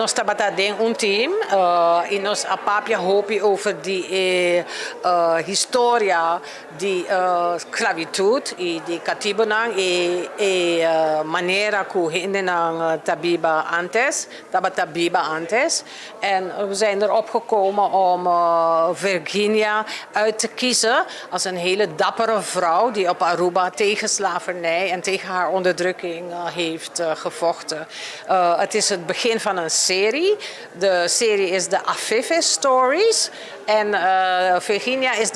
nós trabalhamos um team e nós a papia hopi over die história de esclavitud e de catibanang e maneira que hindenang tabiba antes. En we zijn erop gekomen om Virginia uit te kiezen als een hele dappere vrouw die op Aruba tegen slavernij en tegen haar onderdrukking heeft gevochten. Het is het begin van een serie. De serie is de Afife Stories. En Virginia is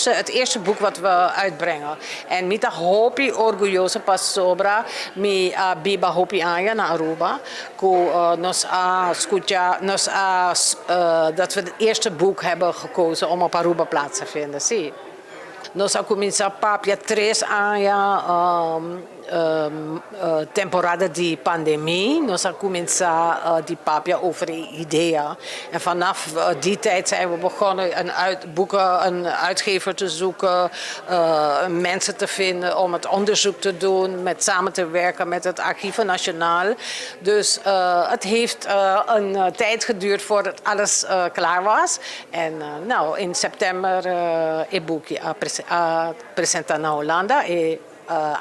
het eerste boek wat we uitbrengen. En met de hopi orgullosa pas sobra mi biba hopi anja na Aruba. Dat we het eerste boek hebben gekozen om op Aruba plaats te vinden. Zie. Nós começamos papia 3 anos temporada de pandemie. Nós começamos die papia over ideeën. En vanaf die tijd zijn we begonnen een uitgever te zoeken, mensen te vinden om het onderzoek te doen, samen te werken met het Archieven Nationaal. Dus het heeft een tijd geduurd voordat alles klaar was. En in september het boekje apresentar na Holanda e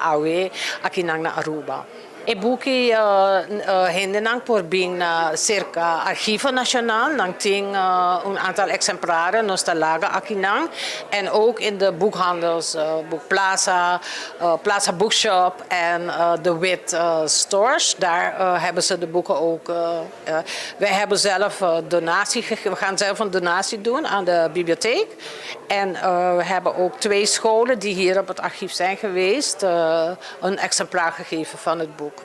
awe aqui na Aruba. E boekje hindenang por bing circa Archieven Nationaal, nang ting een aantal exemplaren nos talaga akinang en ook in de boekhandels, Boekplaza, Plaza Bookshop en de Wit Stores. Daar hebben ze de boeken ook. Wij hebben zelf donatie gegeven. We gaan zelf een donatie doen aan de bibliotheek. En we hebben ook 2 scholen die hier op het archief zijn geweest een exemplaar gegeven van het boek.